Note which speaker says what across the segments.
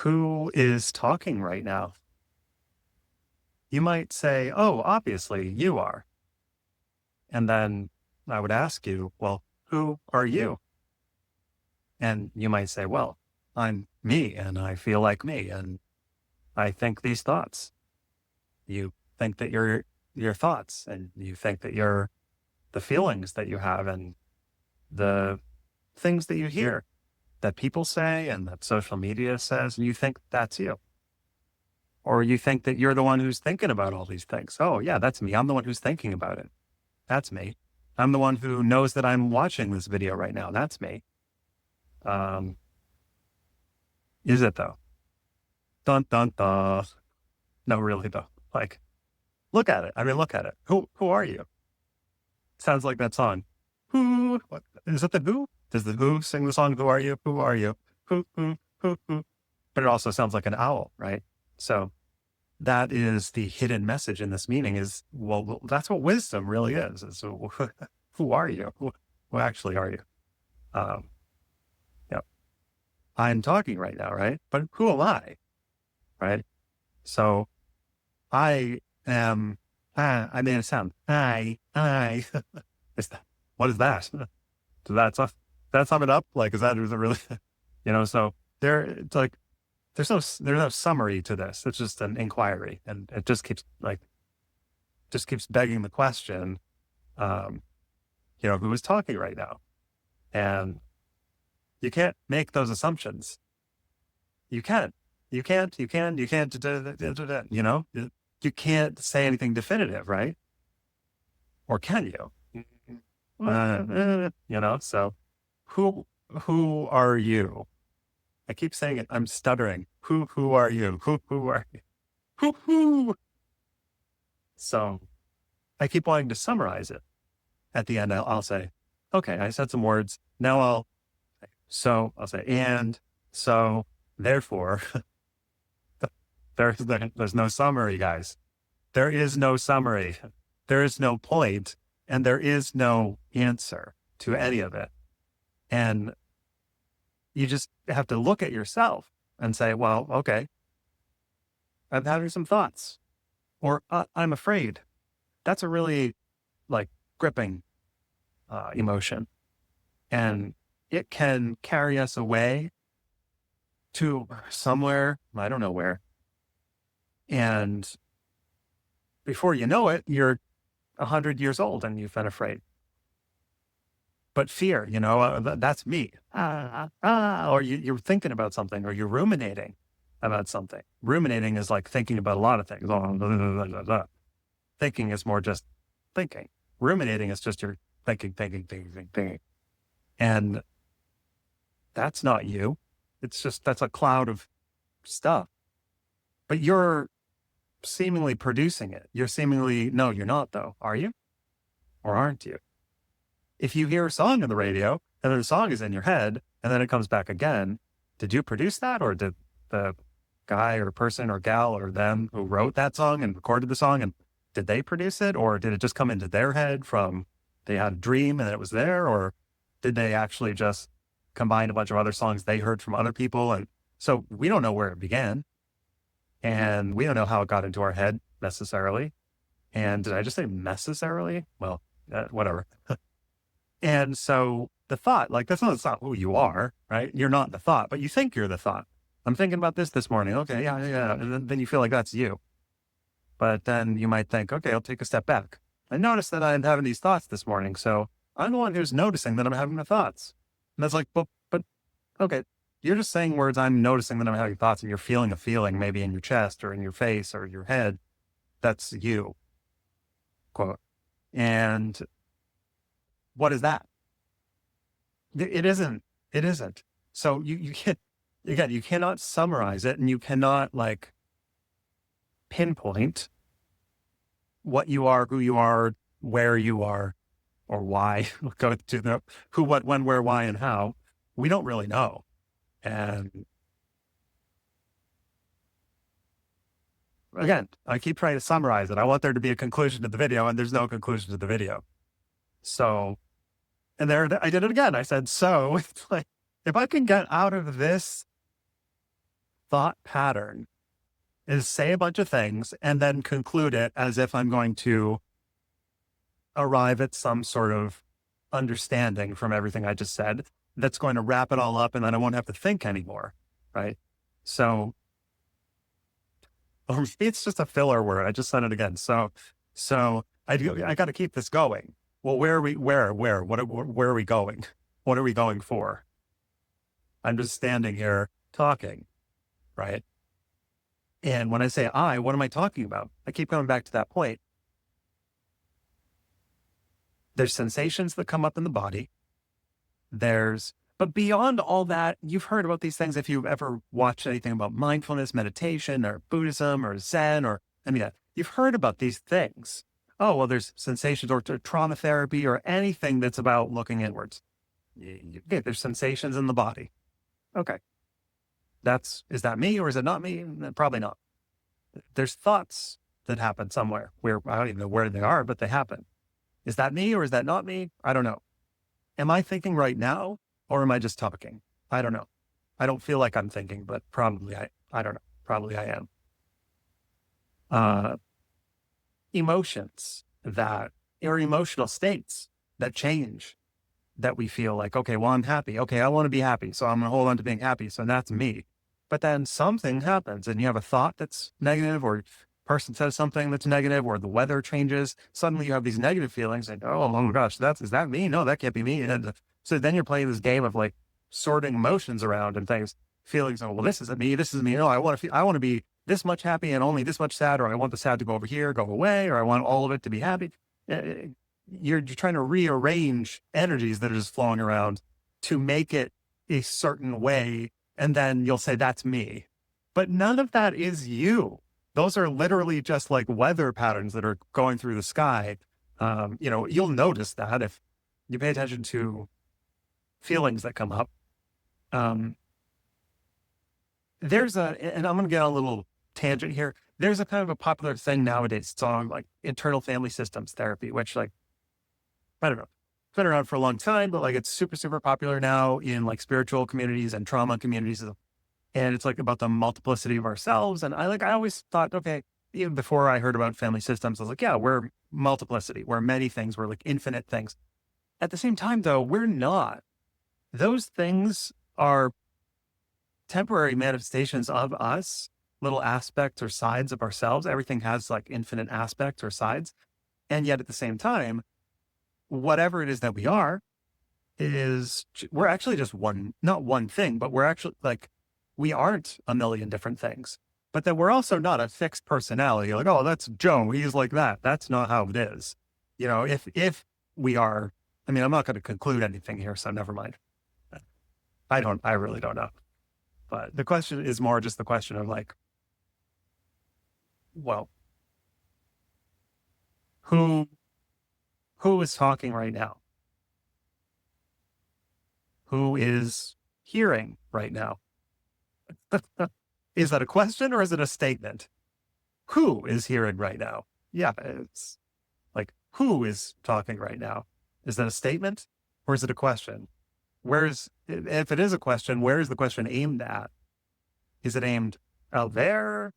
Speaker 1: Who is talking right now? You might say, oh, obviously you are. And then I would ask you, well, who are you? And you might say, well, I'm me and I feel like me and I think these thoughts. You think that you're your thoughts and you think that you're the feelings that you have and the things that you hear that people say and that social media says, and you think that's you. Or you think that you're the one who's thinking about all these things. Oh, yeah, that's me. I'm the one who's thinking about it. That's me. I'm the one who knows that I'm watching this video right now. That's me. Um, is it though? Dun dun dun. No, really though. Like, look at it. I mean, look at it. Who are you? Sounds like that song. Who? What, is it the Who? Does the Who sing the song? Who are you? Who are you? Who? But it also sounds like an owl, right? So that is the hidden message in this meaning. Is well, that's what wisdom really is. So, who are you? Who actually are you? Um, yeah, I'm talking right now, right? But who am I? Right? So I am. I made a sound. I. Is that, what is that? Does that sum it up? Like, is it really, so it's like, there's no summary to this. It's just an inquiry. And it just keeps begging the question, um, who is talking right now? And you can't make those assumptions. You can't, you can't, you can't say anything definitive, right? Or can you? So who, who are you? I keep saying it. I'm stuttering. Who are you? Who are you? Who? So I keep wanting to summarize it. At the end, I'll say, okay, I said some words. Now I'll say, and so therefore, there's no summary, guys. There is no summary. There is no point, and there is no answer to any of it. And you just have to look at yourself and say, well, okay, I'm having some thoughts, or I'm afraid. That's a really like gripping emotion, and it can carry us away to somewhere, I don't know where. And before you know it, you're 100 years old and you've been afraid. But fear, that's me. Or you're thinking about something, or you're ruminating about something. Ruminating is like thinking about a lot of things. Thinking is more just thinking. Ruminating is just you're thinking. And that's not you. It's just, that's a cloud of stuff. But you're seemingly producing it. No, you're not though. Are you? Or aren't you? If you hear a song on the radio and then the song is in your head and then it comes back again, did you produce that? Or did the guy or person or gal or them who wrote that song and recorded the song, and did they produce it? Or did it just come into their head from they had a dream and it was there? Or did they actually just combine a bunch of other songs they heard from other people? And so we don't know where it began, and we don't know how it got into our head necessarily. And did I just say necessarily? Well, whatever. And so the thought, like, that's not who you are, right? You're not the thought, but you think you're the thought. I'm thinking about this morning. Okay, yeah. And then you feel like that's you. But then you might think, okay, I'll take a step back. I noticed that I'm having these thoughts this morning. So I'm the one who's noticing that I'm having the thoughts. And that's like, but okay, you're just saying words. I'm noticing that I'm having thoughts, and you're feeling a feeling maybe in your chest or in your face or your head. That's you, quote. And what is that? It isn't. It isn't. So you can't, again, you cannot summarize it, and you cannot like pinpoint what you are, who you are, where you are, or why. We'll go to the who, what, when, where, why, and how. We don't really know. And again, I keep trying to summarize it. I want there to be a conclusion to the video, and there's no conclusion to the video. So, and there, I did it again. I said, so it's like, if I can get out of this thought pattern is say a bunch of things and then conclude it as if I'm going to arrive at some sort of understanding from everything I just said that's going to wrap it all up and then I won't have to think anymore. Right. So, or maybe it's just a filler word. I just said it again. I got to keep this going. Well, where are we going? What are we going for? I'm just standing here talking. Right. And when I say I, what am I talking about? I keep coming back to that point. There's sensations that come up in the body. But beyond all that, you've heard about these things if you've ever watched anything about mindfulness, meditation, or Buddhism, or Zen, or any of that. You've heard about these things. Oh, well, there's sensations or trauma therapy or anything that's about looking inwards. Okay, there's sensations in the body. Okay. Is that me or is it not me? Probably not. There's thoughts that happen somewhere where I don't even know where they are, but they happen. Is that me or is that not me? I don't know. Am I thinking right now or am I just talking? I don't know. I don't feel like I'm thinking, but probably I don't know. Probably I am. Emotions or emotional states that change, that we feel like, okay, well, I'm happy. Okay, I want to be happy. So I'm going to hold on to being happy. So that's me. But then something happens and you have a thought that's negative, or person says something that's negative, or the weather changes. Suddenly you have these negative feelings and, oh my gosh, is that me? No, that can't be me. And so then you're playing this game of like sorting emotions around and things, feelings. Oh, well, this isn't me. This is me. No, I want to be this much happy and only this much sad, or I want the sad to go over here, go away, or I want all of it to be happy. You're trying to rearrange energies that are just flowing around to make it a certain way. And then you'll say, that's me. But none of that is you. Those are literally just like weather patterns that are going through the sky. You'll notice that if you pay attention to feelings that come up. And I'm going to get on a little tangent here. There's a kind of a popular thing nowadays. It's on like internal family systems therapy, which like, I don't know, it's been around for a long time, but like it's super, super popular now in like spiritual communities and trauma communities. And it's like about the multiplicity of ourselves. And I always thought, okay, even before I heard about family systems, I was like, yeah, we're multiplicity. We're many things. We're like infinite things. At the same time, though, we're not. Those things are temporary manifestations of us, little aspects or sides of ourselves. Everything has like infinite aspects or sides. And yet at the same time, whatever it is that we are, we're actually just not one thing, but we're actually like, we aren't a million different things. But then we're also not a fixed personality. Like, oh, that's Joe. He's like that. That's not how it is. If we are, I'm not going to conclude anything here, so never mind. I really don't know. But the question is more just the question of like, well, who is talking right now? Who is hearing right now? Is that a question or is it a statement? Who is hearing right now? Yeah, it's like, who is talking right now? Is that a statement or is it a question? If it is a question, where is the question aimed at? Is it aimed out there?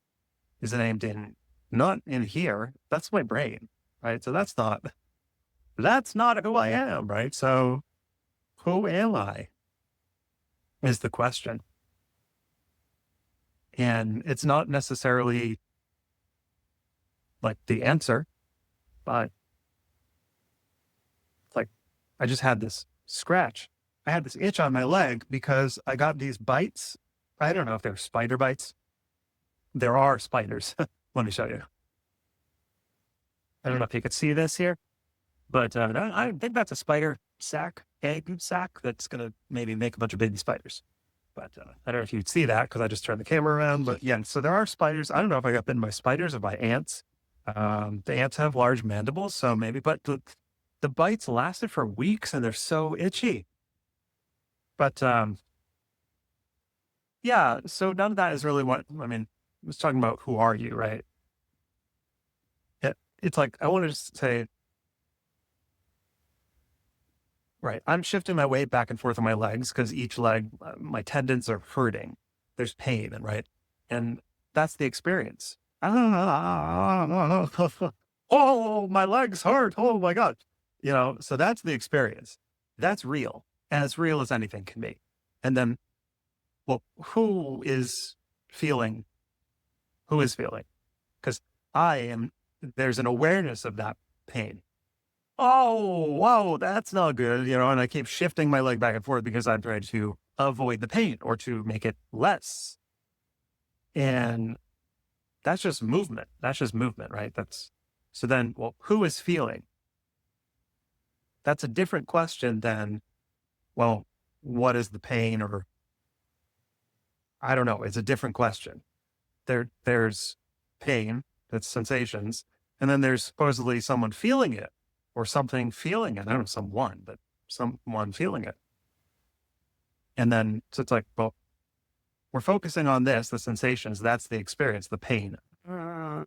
Speaker 1: Is it aimed not in here? That's my brain, right? So that's not who I am, right? So who am I is the question. And it's not necessarily like the answer, but it's like, I just had this scratch. I had this itch on my leg because I got these bites. I don't know if they're spider bites. There are spiders. Let me show you. I don't know if you could see this here, but I think that's a spider egg sac that's going to maybe make a bunch of baby spiders. But I don't know if you'd see that because I just turned the camera around. But yeah, so there are spiders. I don't know if I got bitten by spiders or by ants. The ants have large mandibles, so maybe, but the bites lasted for weeks and they're so itchy. But yeah, so none of that is really I was talking about who are you, right? It's like, I want to just say, right, I'm shifting my weight back and forth on my legs because each leg, my tendons are hurting. There's pain, and right. And that's the experience. Oh, my legs hurt. Oh my God. So that's the experience. That's real. And as real as anything can be. And then, well, feeling? Who is feeling? Because there's an awareness of that pain. Oh, whoa, that's not good. And I keep shifting my leg back and forth because I'm trying to avoid the pain or to make it less. And that's just movement. That's just movement, right? So then, well, who is feeling? That's a different question than, well, what is the pain? Or I don't know. It's a different question. There's pain, that's sensations. And then there's supposedly someone feeling it or something feeling it. I don't know, someone, but someone feeling it. And then, so it's like, well, we're focusing on this, the sensations, that's the experience, the pain. But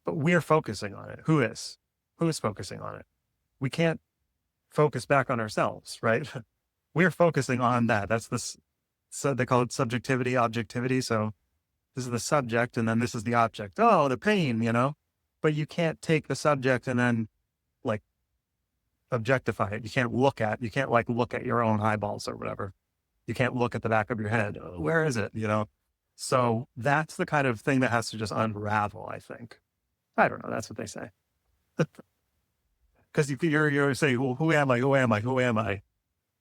Speaker 1: we're focusing on it. Who is? Who is focusing on it? We can't focus back on ourselves, right? We're focusing on that. That's this, so they call it subjectivity, objectivity. So this is the subject and then this is the object. Oh, the pain. But you can't take the subject and then like objectify it. You can't look at your own eyeballs or whatever. You can't look at the back of your head. Oh, where is it? So that's the kind of thing that has to just unravel, I think. I don't know. That's what they say. Because you're saying, well, who am I? Who am I? Who am I?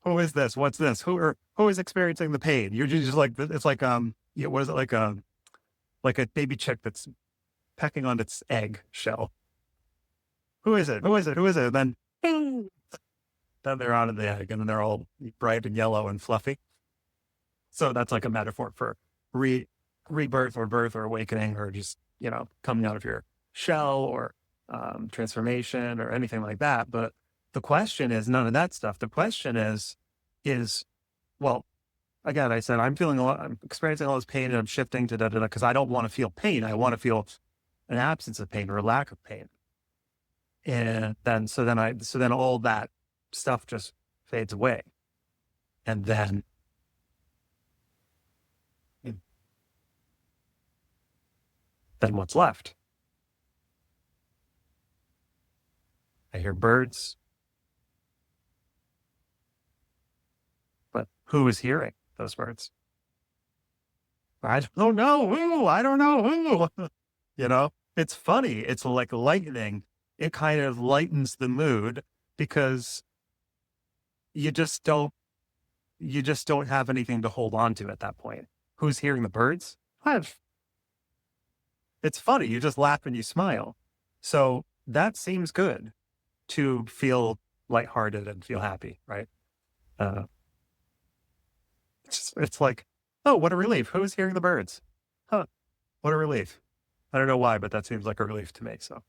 Speaker 1: Who is this? What's this? Who is experiencing the pain? You're just like, it's like, what is it? Like a baby chick that's pecking on its egg shell. Who is it? Who is it? Who is it? And then they're out of the egg and then they're all bright and yellow and fluffy. So that's like a metaphor for rebirth or birth or awakening or just, coming out of your shell or transformation or anything like that. But the question is none of that stuff. The question is, well, again, I said, I'm experiencing all this pain and I'm shifting to because I don't want to feel pain. I want to feel an absence of pain or a lack of pain. And then, so then all that stuff just fades away. And then what's left? I hear birds, but who is hearing those birds? I don't know who. I don't know who. It's funny. It's like lightning. It kind of lightens the mood because you just don't have anything to hold on to at that point. Who's hearing the birds? It's funny. You just laugh and you smile. So that seems good to feel lighthearted and feel happy, right? It's like, oh, what a relief. Who's hearing the birds? Huh. What a relief. I don't know why, but that seems like a relief to me. So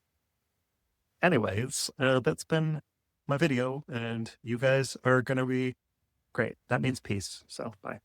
Speaker 1: anyways, that's been my video and you guys are going to be great. That means peace. So bye.